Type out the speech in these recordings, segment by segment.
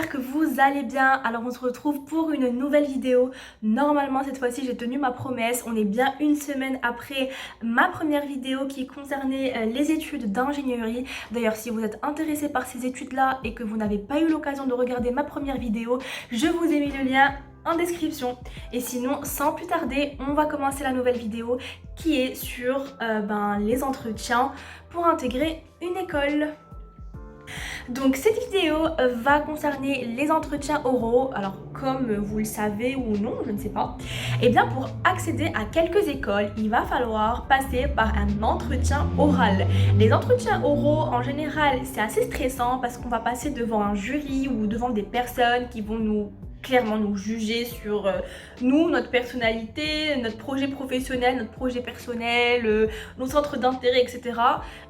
j'espère que vous allez bien. Alors on se retrouve pour une nouvelle vidéo. Normalement cette fois-ci j'ai tenu ma promesse. On est bien une semaine après ma première vidéo qui concernait les études d'ingénierie. D'ailleurs si vous êtes intéressé par ces études-là et que vous n'avez pas eu l'occasion de regarder ma première vidéo, je vous ai mis le lien en description. Et sinon, sans plus tarder, on va commencer la nouvelle vidéo qui est sur les entretiens pour intégrer une école. Donc cette vidéo va concerner les entretiens oraux. Alors comme vous le savez ou non, je ne sais pas, et bien pour accéder à quelques écoles, il va falloir passer par un entretien oral. Les entretiens oraux en général c'est assez stressant parce qu'on va passer devant un jury ou devant des personnes qui vont clairement nous juger sur nous, notre personnalité, notre projet professionnel, notre projet personnel, nos centres d'intérêt, etc.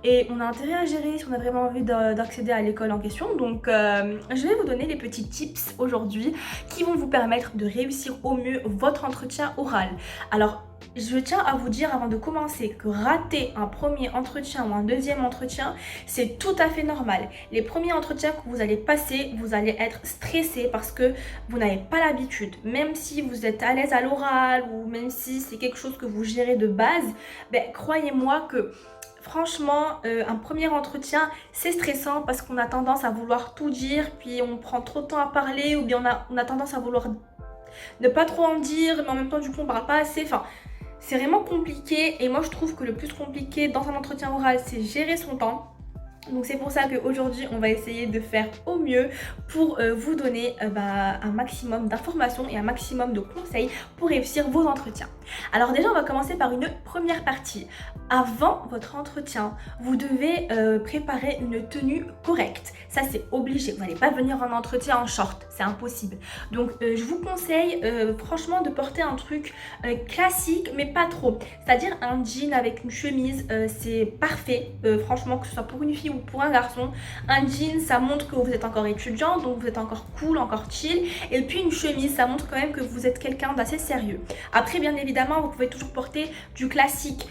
Et on a intérêt à gérer si on a vraiment envie d'accéder à l'école en question. Donc je vais vous donner des petits tips aujourd'hui qui vont vous permettre de réussir au mieux votre entretien oral. Alors je tiens à vous dire avant de commencer que rater un premier entretien ou un deuxième entretien, c'est tout à fait normal. Les premiers entretiens que vous allez passer, vous allez être stressé parce que vous n'avez pas l'habitude. Même si vous êtes à l'aise à l'oral ou même si c'est quelque chose que vous gérez de base, croyez-moi que franchement, un premier entretien, c'est stressant parce qu'on a tendance à vouloir tout dire, puis on prend trop de temps à parler ou bien on a tendance à vouloir ne pas trop en dire, mais en même temps du coup on parle pas assez. Enfin, c'est vraiment compliqué et moi je trouve que le plus compliqué dans un entretien oral, c'est gérer son temps. Donc c'est pour ça qu'aujourd'hui on va essayer de faire au mieux pour vous donner un maximum d'informations et un maximum de conseils pour réussir vos entretiens. Alors déjà on va commencer par une première partie. Avant votre entretien, vous devez préparer une tenue correcte. Ça c'est obligé, vous n'allez pas venir en entretien en short, c'est impossible. Donc je vous conseille franchement de porter un truc classique mais pas trop. C'est-à-dire un jean avec une chemise, c'est parfait, franchement que ce soit pour une fille ou pour un garçon. Un jean ça montre que vous êtes encore étudiant, donc vous êtes encore cool, encore chill. Et puis une chemise ça montre quand même que vous êtes quelqu'un d'assez sérieux. Après bien évidemment vous pouvez toujours porter du classique,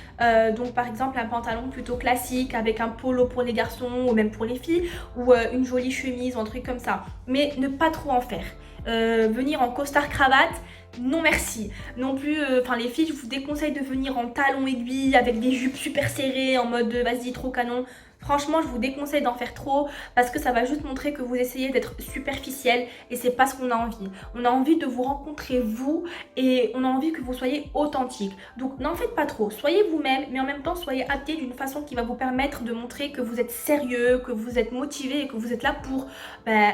donc par exemple un pantalon plutôt classique avec un polo pour les garçons ou même pour les filles, ou une jolie chemise ou un truc comme ça, mais ne pas trop en faire. Venir en costard cravate, non merci. Non plus, les filles je vous déconseille de venir en talons aiguilles avec des jupes super serrées en mode vas-y trop canon. Franchement, je vous déconseille d'en faire trop parce que ça va juste montrer que vous essayez d'être superficiel et c'est pas ce qu'on a envie. On a envie de vous rencontrer vous et on a envie que vous soyez authentique. Donc n'en faites pas trop, soyez vous-même mais en même temps soyez habillés d'une façon qui va vous permettre de montrer que vous êtes sérieux, que vous êtes motivé et que vous êtes là pour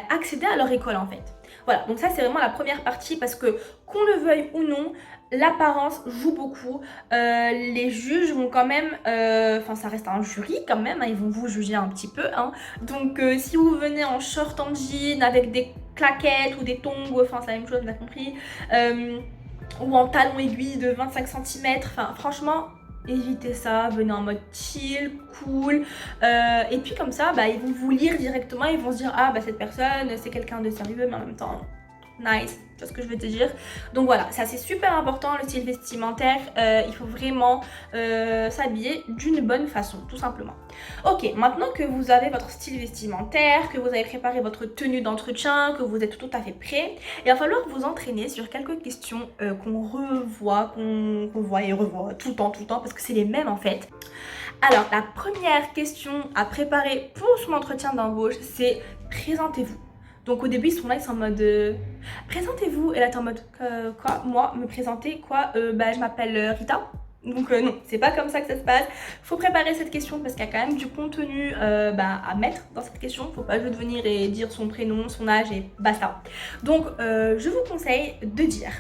accéder à leur école en fait. Voilà, donc ça c'est vraiment la première partie parce que qu'on le veuille ou non, l'apparence joue beaucoup. Les juges vont quand même, ça reste un jury quand même, hein, ils vont vous juger un petit peu. Hein. Donc si vous venez en short, en jean, avec des claquettes ou des tongs, c'est la même chose, on a compris, ou en talons aiguilles de 25 cm, franchement, évitez ça, venez en mode chill, cool, et puis comme ça, ils vont vous lire directement, ils vont se dire ah cette personne c'est quelqu'un de sérieux mais en même temps nice, tu vois ce que je veux te dire. Donc voilà, ça c'est super important le style vestimentaire, il faut vraiment s'habiller d'une bonne façon tout simplement. Ok, maintenant que vous avez votre style vestimentaire, que vous avez préparé votre tenue d'entretien, que vous êtes tout à fait prêt, il va falloir vous entraîner sur quelques questions qu'on revoit, qu'on voit et revoit tout le temps parce que c'est les mêmes en fait. Alors la première question à préparer pour son entretien d'embauche, c'est présentez-vous. Donc au début ils sont là, ils sont en mode présentez-vous, et là t'es en mode quoi, moi me présenter quoi, je m'appelle Rita. Donc non, c'est pas comme ça que ça se passe. Faut préparer cette question parce qu'il y a quand même du contenu à mettre dans cette question. Faut pas juste venir et dire son prénom, son âge et basta. Donc je vous conseille de dire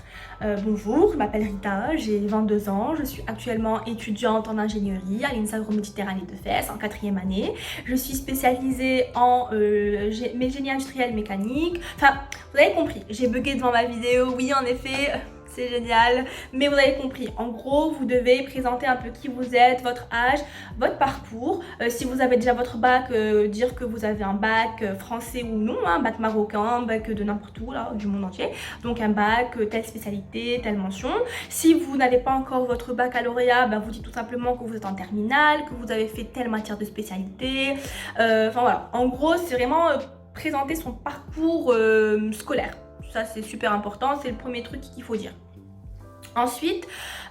bonjour, je m'appelle Rita, j'ai 22 ans, je suis actuellement étudiante en ingénierie à l'INSA Méditerranée de Fès en 4e année. Je suis spécialisée en génie industriel mécanique. Enfin, vous avez compris, j'ai bugué devant ma vidéo, oui en effet. C'est génial, mais vous avez compris. En gros, vous devez présenter un peu qui vous êtes, votre âge, votre parcours. Si vous avez déjà votre bac, dire que vous avez un bac français ou non, un bac marocain, bac de n'importe où, là, du monde entier. Donc un bac, telle spécialité, telle mention. Si vous n'avez pas encore votre baccalauréat, vous dites tout simplement que vous êtes en terminale, que vous avez fait telle matière de spécialité. Voilà, en gros, c'est vraiment présenter son parcours scolaire. Ça, c'est super important, c'est le premier truc qu'il faut dire. Ensuite,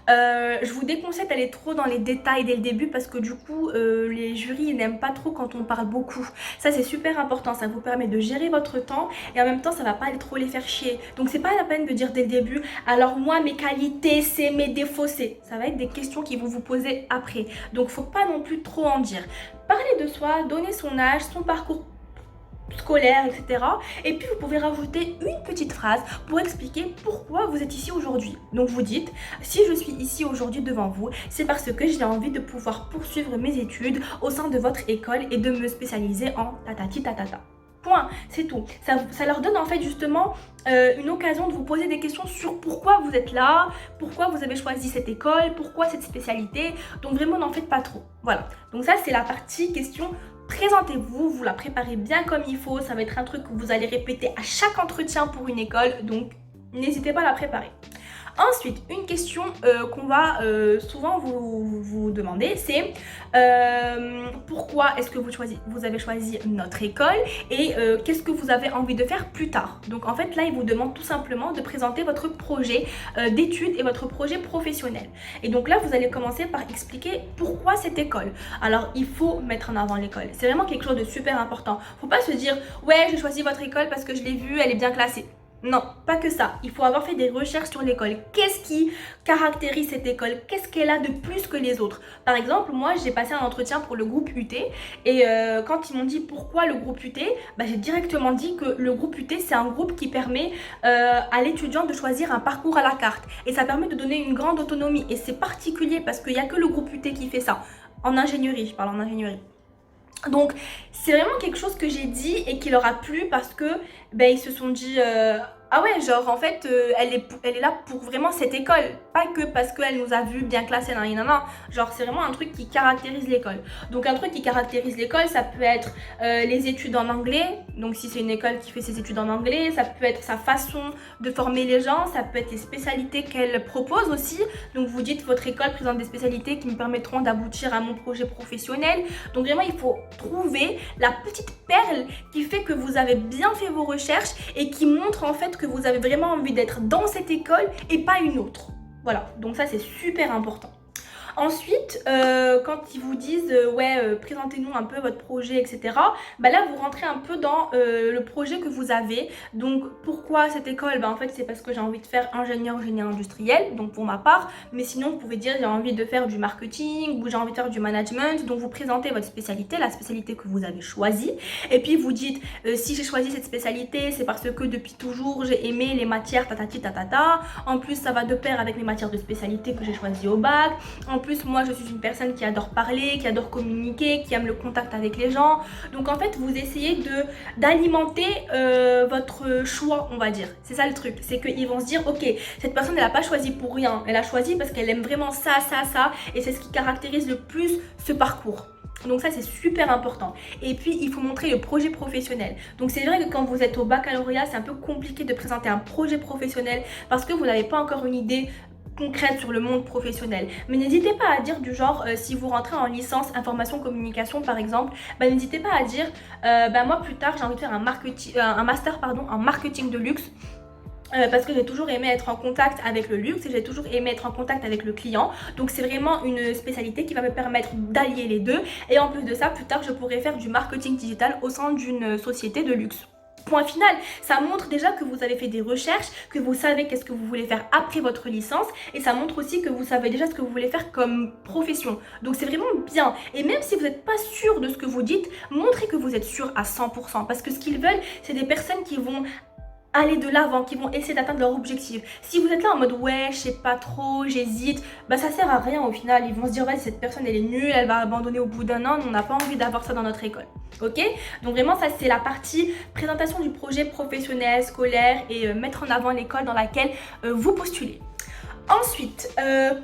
je vous déconseille d'aller trop dans les détails dès le début parce que du coup, les jurys n'aiment pas trop quand on parle beaucoup. Ça, c'est super important, ça vous permet de gérer votre temps et en même temps, ça va pas aller trop les faire chier. Donc, c'est pas la peine de dire dès le début, alors moi, mes qualités, c'est, mes défauts, c'est. Ça va être des questions qui vont vous poser après. Donc, faut pas non plus trop en dire. Parler de soi, donner son âge, son parcours scolaire, etc. Et puis vous pouvez rajouter une petite phrase pour expliquer pourquoi vous êtes ici aujourd'hui. Donc vous dites, si je suis ici aujourd'hui devant vous, c'est parce que j'ai envie de pouvoir poursuivre mes études au sein de votre école et de me spécialiser en tatati tatata. Point, c'est tout. Ça leur donne en fait justement une occasion de vous poser des questions sur pourquoi vous êtes là, pourquoi vous avez choisi cette école, pourquoi cette spécialité. Donc vraiment n'en faites pas trop. Voilà. Donc ça c'est la partie question. Présentez-vous, vous la préparez bien comme il faut, ça va être un truc que vous allez répéter à chaque entretien pour une école, donc n'hésitez pas à la préparer. Ensuite, une question qu'on va souvent vous demander, c'est pourquoi est-ce que vous avez choisi notre école et qu'est-ce que vous avez envie de faire plus tard. Donc en fait là, il vous demande tout simplement de présenter votre projet d'études et votre projet professionnel. Et donc là, vous allez commencer par expliquer pourquoi cette école. Alors il faut mettre en avant l'école. C'est vraiment quelque chose de super important. Faut pas se dire ouais, j'ai choisi votre école parce que je l'ai vue, elle est bien classée. Non, pas que ça. Il faut avoir fait des recherches sur l'école. Qu'est-ce qui caractérise cette école? Qu'est-ce qu'elle a de plus que les autres? Par exemple, moi, j'ai passé un entretien pour le groupe UT et quand ils m'ont dit pourquoi le groupe UT, j'ai directement dit que le groupe UT, c'est un groupe qui permet à l'étudiant de choisir un parcours à la carte. Et ça permet de donner une grande autonomie. Et c'est particulier parce qu'il n'y a que le groupe UT qui fait ça. En ingénierie, je parle en ingénierie. Donc c'est vraiment quelque chose que j'ai dit et qui leur a plu parce que ils se sont dit ah ouais, genre en fait elle est là pour vraiment cette école, pas que parce qu'elle nous a vu bien classés, non, genre c'est vraiment un truc qui caractérise l'école. Donc un truc qui caractérise l'école, ça peut être les études en anglais, donc si c'est une école qui fait ses études en anglais, ça peut être sa façon de former les gens, ça peut être les spécialités qu'elle propose aussi. Donc vous dites votre école présente des spécialités qui me permettront d'aboutir à mon projet professionnel. Donc vraiment il faut trouver la petite perle qui fait que vous avez bien fait vos recherches et qui montre en fait que vous avez vraiment envie d'être dans cette école et pas une autre. Voilà, donc ça c'est super important. Ensuite, quand ils vous disent présentez-nous un peu votre projet, etc. Là, vous rentrez un peu dans le projet que vous avez. Donc, pourquoi cette école? En fait, c'est parce que j'ai envie de faire ingénieur génie industriel, donc pour ma part. Mais sinon, vous pouvez dire j'ai envie de faire du marketing ou j'ai envie de faire du management. Donc, vous présentez votre spécialité, la spécialité que vous avez choisie. Et puis, vous dites si j'ai choisi cette spécialité, c'est parce que depuis toujours, j'ai aimé les matières tatati tatata. En plus, ça va de pair avec mes matières de spécialité que j'ai choisies au bac. En plus, moi, je suis une personne qui adore parler, qui adore communiquer, qui aime le contact avec les gens. Donc, en fait, vous essayez d'alimenter votre choix, on va dire. C'est ça le truc. C'est qu'ils vont se dire, ok, cette personne, elle n'a pas choisi pour rien. Elle a choisi parce qu'elle aime vraiment ça, ça, ça. Et c'est ce qui caractérise le plus ce parcours. Donc ça c'est super important. Et puis il faut montrer le projet professionnel. Donc c'est vrai que quand vous êtes au baccalauréat, c'est un peu compliqué de présenter un projet professionnel parce que vous n'avez pas encore une idée concrète sur le monde professionnel. Mais n'hésitez pas à dire du genre, si vous rentrez en licence information communication par exemple, n'hésitez pas à dire, moi plus tard j'ai envie de faire un master en marketing de luxe. Parce que j'ai toujours aimé être en contact avec le luxe et j'ai toujours aimé être en contact avec le client. Donc c'est vraiment une spécialité qui va me permettre d'allier les deux. Et en plus de ça, plus tard, je pourrais faire du marketing digital au sein d'une société de luxe. Point final, ça montre déjà que vous avez fait des recherches, que vous savez qu'est-ce que vous voulez faire après votre licence et ça montre aussi que vous savez déjà ce que vous voulez faire comme profession. Donc c'est vraiment bien. Et même si vous n'êtes pas sûr de ce que vous dites, montrez que vous êtes sûr à 100% parce que ce qu'ils veulent, c'est des personnes qui vont aller de l'avant, qui vont essayer d'atteindre leur objectif. Si vous êtes là en mode ouais, je sais pas trop, j'hésite, ça sert à rien au final. Ils vont se dire ouais, cette personne elle est nulle, elle va abandonner au bout d'un an, on n'a pas envie d'avoir ça dans notre école. Ok? Donc vraiment ça c'est la partie présentation du projet professionnel, scolaire et mettre en avant l'école dans laquelle vous postulez. Ensuite,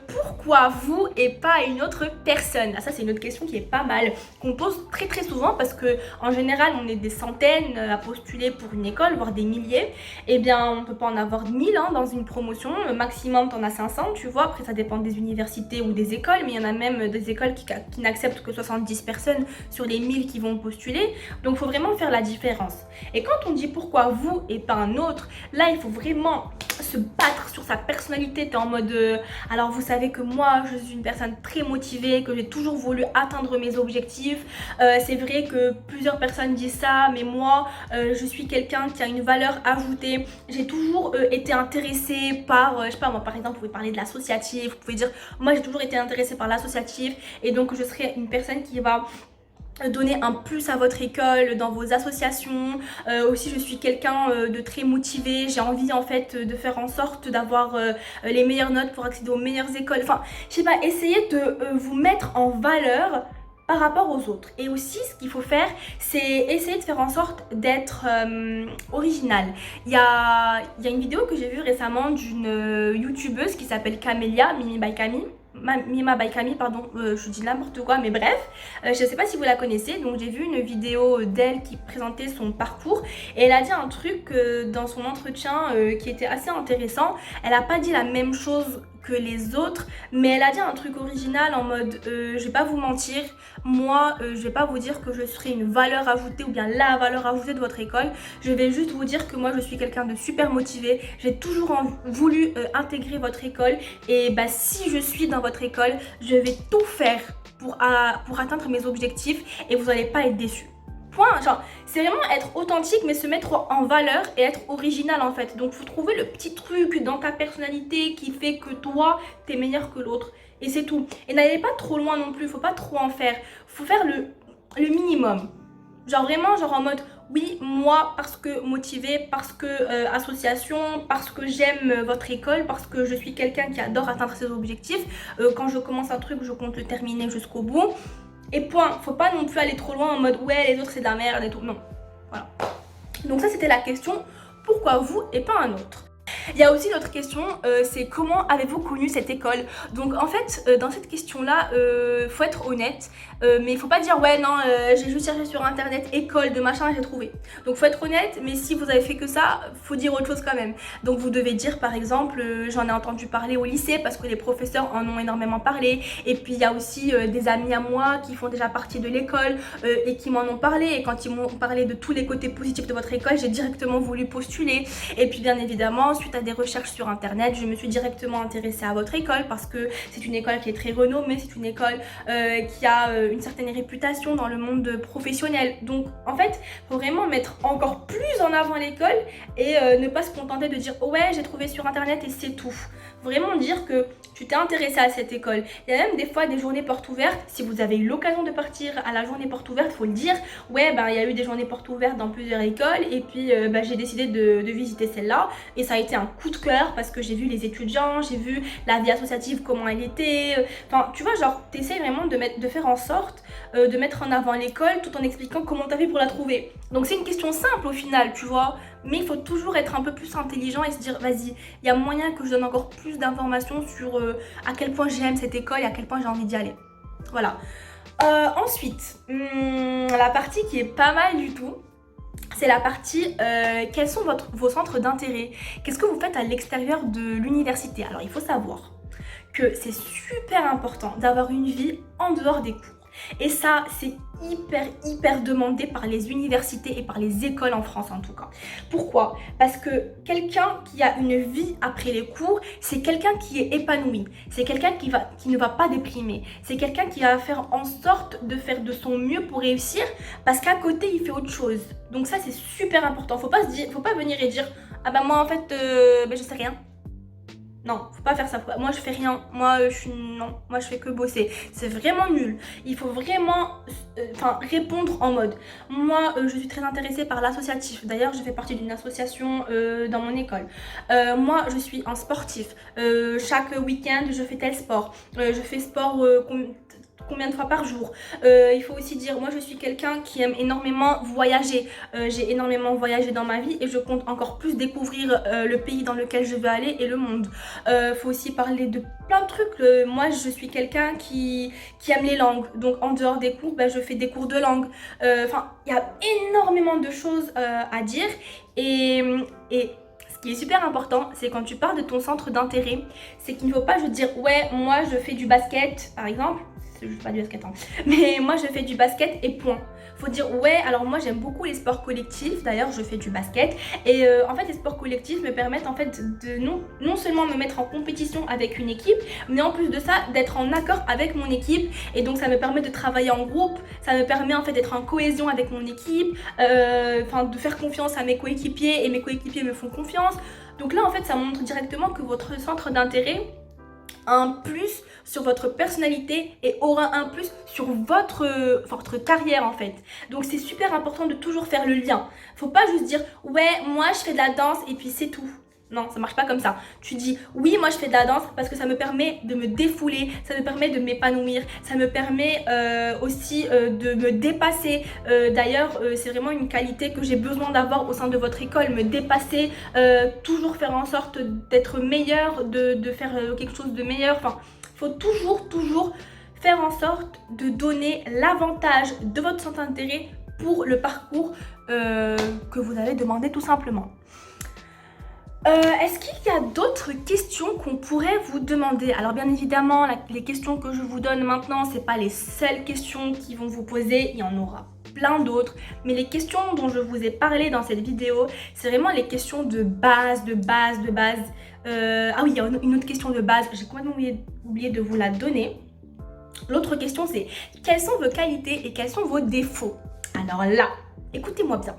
pourquoi vous et pas une autre personne? Ah, ça c'est une autre question qui est pas mal, qu'on pose très souvent parce que en général on est des centaines à postuler pour une école, voire des milliers. Eh bien on peut pas en avoir 1000 hein, dans une promotion, maximum t'en as 500 tu vois, après ça dépend des universités ou des écoles, mais il y en a même des écoles qui n'acceptent que 70 personnes sur les 1000 qui vont postuler, donc il faut vraiment faire la différence. Et quand on dit pourquoi vous et pas un autre, là il faut vraiment se battre sur sa personnalité. T'es en mode alors vous savez que moi je suis une personne très motivée, que j'ai toujours voulu atteindre mes objectifs, c'est vrai que plusieurs personnes disent ça, mais moi je suis quelqu'un qui a une valeur ajoutée, j'ai toujours été intéressée par je sais pas moi, par exemple vous pouvez parler de l'associatif, vous pouvez dire moi j'ai toujours été intéressée par l'associatif et donc je serai une personne qui va donner un plus à votre école, dans vos associations. Aussi je suis quelqu'un de très motivé, j'ai envie en fait de faire en sorte d'avoir les meilleures notes pour accéder aux meilleures écoles. Enfin je sais pas, essayez de vous mettre en valeur par rapport aux autres. Et aussi ce qu'il faut faire, c'est essayer de faire en sorte d'être original. Il y a une vidéo que j'ai vue récemment d'une youtubeuse qui s'appelle Camélia, Mima by Camille, pardon, je dis n'importe quoi, mais bref, je sais pas si vous la connaissez. Donc j'ai vu une vidéo d'elle qui présentait son parcours et elle a dit un truc dans son entretien qui était assez intéressant. Elle a pas dit la même chose que les autres, mais elle a dit un truc original en mode je vais pas vous mentir, moi je vais pas vous dire que je serai une valeur ajoutée ou bien la valeur ajoutée de votre école, je vais juste vous dire que moi je suis quelqu'un de super motivé, j'ai toujours voulu intégrer votre école et bah si je suis dans votre école, je vais tout faire pour atteindre mes objectifs et vous n'allez pas être déçus. Point. Genre, c'est vraiment être authentique mais se mettre en valeur et être original en fait. Donc faut trouver le petit truc dans ta personnalité qui fait que toi t'es meilleur que l'autre et c'est tout. Et n'allez pas trop loin non plus, faut pas trop en faire, faut faire le minimum. Genre vraiment genre en mode oui moi parce que motivée, parce que association, parce que j'aime votre école, parce que je suis quelqu'un qui adore atteindre ses objectifs, quand je commence un truc je compte le terminer jusqu'au bout. Et point, faut pas non plus aller trop loin en mode ouais les autres c'est de la merde et tout, non, voilà. Donc ça c'était la question, pourquoi vous et pas un autre? Il y a aussi l'autre question, c'est comment avez-vous connu cette école? Donc en fait, dans cette question-là, faut être honnête, mais il faut pas dire ouais non, j'ai juste cherché sur internet école de machin et j'ai trouvé. Donc faut être honnête, mais si vous avez fait que ça, faut dire autre chose quand même. Donc vous devez dire par exemple, j'en ai entendu parler au lycée parce que les professeurs en ont énormément parlé. Et puis il y a aussi des amis à moi qui font déjà partie de l'école et qui m'en ont parlé. Et quand ils m'ont parlé de tous les côtés positifs de votre école, j'ai directement voulu postuler. Et puis bien évidemment, suite à des recherches sur internet, je me suis directement intéressée à votre école parce que c'est une école qui est très renommée, c'est une école qui a une certaine réputation dans le monde professionnel. Donc en fait, il faut vraiment mettre encore plus en avant l'école et ne pas se contenter de dire oh ouais j'ai trouvé sur internet et c'est tout. Vraiment dire que tu t'es intéressé à cette école. Il y a même des fois des journées portes ouvertes. Si vous avez eu l'occasion de partir à la journée porte ouverte, il faut le dire. Ouais, ben, il y a eu des journées portes ouvertes dans plusieurs écoles et puis ben, j'ai décidé de visiter celle-là. Et ça a été un coup de cœur parce que j'ai vu les étudiants, j'ai vu la vie associative, comment elle était. Enfin, tu vois, genre, t'essayes vraiment de faire en sorte de mettre en avant l'école tout en expliquant comment t'as fait pour la trouver. Donc c'est une question simple au final, tu vois. Mais il faut toujours être un peu plus intelligent et se dire vas-y, il y a moyen que je donne encore plus d'informations sur à quel point j'aime cette école et à quel point j'ai envie d'y aller. Voilà. Ensuite, la partie qui est pas mal du tout, c'est la partie quels sont vos centres d'intérêt? Qu'est-ce que vous faites à l'extérieur de l'université? Alors il faut savoir que c'est super important d'avoir une vie en dehors des cours. Et ça, c'est hyper demandé par les universités et par les écoles en France en tout cas. Pourquoi? Parce que quelqu'un qui a une vie après les cours, c'est quelqu'un qui est épanoui. C'est quelqu'un qui ne va pas déprimer. C'est quelqu'un qui va faire en sorte de faire de son mieux pour réussir parce qu'à côté, il fait autre chose. Donc ça, c'est super important. Faut pas venir et dire ah bah moi en fait, je sais rien. Non, faut pas faire ça. Moi, je fais rien. Moi, je fais que bosser. C'est vraiment nul. Il faut vraiment répondre en mode moi, je suis très intéressée par l'associatif. D'ailleurs, je fais partie d'une association dans mon école. Moi, je suis un sportif. Chaque week-end, je fais tel sport. Je fais sport combien de fois par jour. Il faut aussi dire, moi je suis quelqu'un qui aime énormément voyager. J'ai énormément voyagé dans ma vie et je compte encore plus découvrir le pays dans lequel je veux aller et le monde. Faut aussi parler de plein de trucs. Moi je suis quelqu'un qui aime les langues. Donc en dehors des cours, je fais des cours de langue. Enfin, il y a énormément de choses à dire. Et ce qui est super important, c'est quand tu parles de ton centre d'intérêt, c'est qu'il ne faut pas juste dire ouais, moi je fais du basket, par exemple. Je fais pas du basket, hein. Mais moi je fais du basket et point. Faut dire ouais, alors moi j'aime beaucoup les sports collectifs, d'ailleurs je fais du basket et en fait les sports collectifs me permettent en fait de non seulement me mettre en compétition avec une équipe, mais en plus de ça d'être en accord avec mon équipe et donc ça me permet de travailler en groupe, ça me permet en fait d'être en cohésion avec mon équipe, de faire confiance à mes coéquipiers et mes coéquipiers me font confiance. Donc là en fait ça montre directement que votre centre d'intérêt un plus sur votre personnalité et aura un plus sur votre carrière en fait. Donc c'est super important de toujours faire le lien. Faut pas juste dire ouais, moi je fais de la danse et puis c'est tout. Non, ça marche pas comme ça. Tu dis oui, moi je fais de la danse parce que ça me permet de me défouler, ça me permet de m'épanouir, ça me permet aussi de me dépasser. D'ailleurs, c'est vraiment une qualité que j'ai besoin d'avoir au sein de votre école, me dépasser, toujours faire en sorte d'être meilleur, de faire quelque chose de meilleur. Enfin, il faut toujours faire en sorte de donner l'avantage de votre centre d'intérêt pour le parcours que vous avez demandé tout simplement. Est-ce qu'il y a d'autres questions qu'on pourrait vous demander? Alors bien évidemment, les questions que je vous donne maintenant, c'est pas les seules questions qui vont vous poser, il y en aura plein d'autres. Mais les questions dont je vous ai parlé dans cette vidéo, c'est vraiment les questions de base. Ah oui, il y a une autre question de base, j'ai complètement oublié de vous la donner. L'autre question c'est, quelles sont vos qualités et quels sont vos défauts? Alors là, écoutez-moi bien,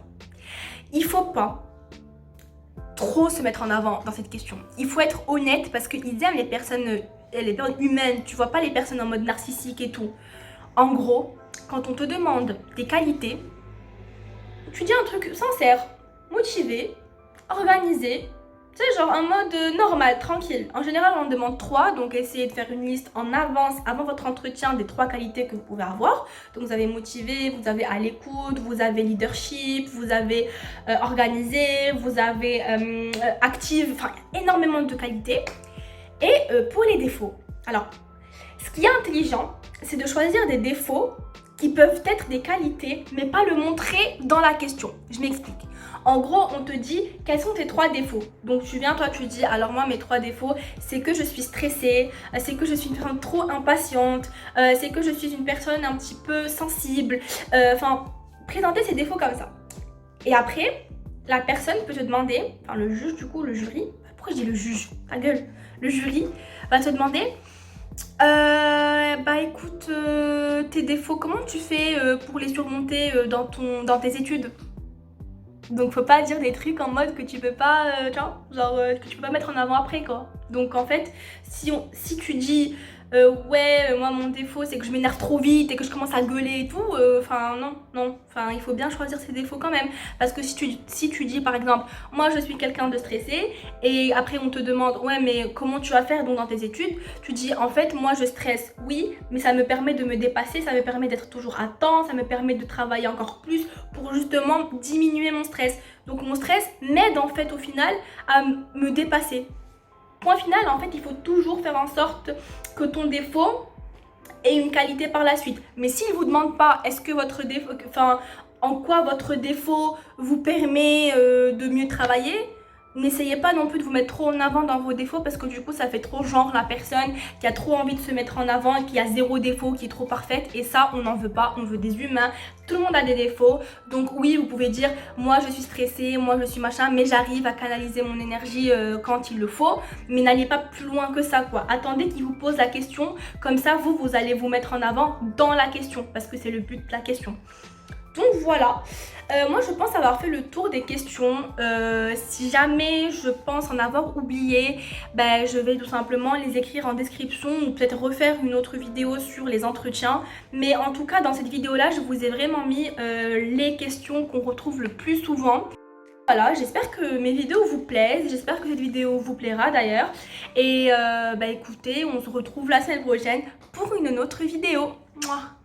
il faut pas trop se mettre en avant dans cette question. Il faut être honnête parce qu'ils aiment les personnes humaines, tu vois, pas les personnes en mode narcissique et tout. En gros, quand on te demande tes qualités, tu dis un truc sincère, motivé, organisé, tu sais, genre en mode normal, tranquille. En général, on en demande 3, donc essayez de faire une liste en avance, avant votre entretien, des 3 qualités que vous pouvez avoir. Donc vous avez motivé, vous avez à l'écoute, vous avez leadership, vous avez organisé, vous avez active, enfin énormément de qualités. Et pour les défauts, alors, ce qui est intelligent, c'est de choisir des défauts qui peuvent être des qualités, mais pas le montrer dans la question. Je m'explique. En gros, on te dit quels sont tes 3 défauts. Donc tu viens, toi tu dis, alors moi mes 3 défauts, c'est que je suis stressée, c'est que je suis une personne trop impatiente, c'est que je suis une personne un petit peu sensible. Enfin, présenter ces défauts comme ça. Et après, la personne peut te demander, enfin le juge du coup, le jury, pourquoi je dis le juge? Ta gueule. Le jury va te demander, écoute, tes défauts, comment tu fais pour les surmonter dans tes études? Donc faut pas dire des trucs en mode que tu peux pas, que tu peux pas mettre en avant après quoi. Donc en fait, si tu dis ouais, moi mon défaut c'est que je m'énerve trop vite et que je commence à gueuler et tout, non, il faut bien choisir ses défauts quand même. Parce que si tu dis par exemple, moi je suis quelqu'un de stressé et après on te demande ouais mais comment tu vas faire donc dans tes études, tu dis en fait moi je stresse, oui, mais ça me permet de me dépasser, ça me permet d'être toujours à temps, ça me permet de travailler encore plus pour justement diminuer mon stress. Donc mon stress m'aide en fait au final à me dépasser. Point final, en fait, il faut toujours faire en sorte que ton défaut ait une qualité par la suite. Mais s'il ne vous demande pas, est-ce que votre défaut, en quoi votre défaut vous permet de mieux travailler, n'essayez pas non plus de vous mettre trop en avant dans vos défauts parce que du coup ça fait trop genre la personne qui a trop envie de se mettre en avant et qui a 0 défaut, qui est trop parfaite, et ça on n'en veut pas, on veut des humains, tout le monde a des défauts. Donc oui, vous pouvez dire moi je suis stressée, moi je suis machin, mais j'arrive à canaliser mon énergie quand il le faut, mais n'allez pas plus loin que ça quoi. Attendez qu'il vous pose la question, comme ça vous allez vous mettre en avant dans la question parce que c'est le but de la question. Donc voilà, moi je pense avoir fait le tour des questions. Si jamais je pense en avoir oublié, je vais tout simplement les écrire en description ou peut-être refaire une autre vidéo sur les entretiens. Mais en tout cas dans cette vidéo là je vous ai vraiment mis les questions qu'on retrouve le plus souvent. Voilà, j'espère que mes vidéos vous plaisent, j'espère que cette vidéo vous plaira d'ailleurs. Et écoutez, on se retrouve la semaine prochaine pour une autre vidéo. Mouah.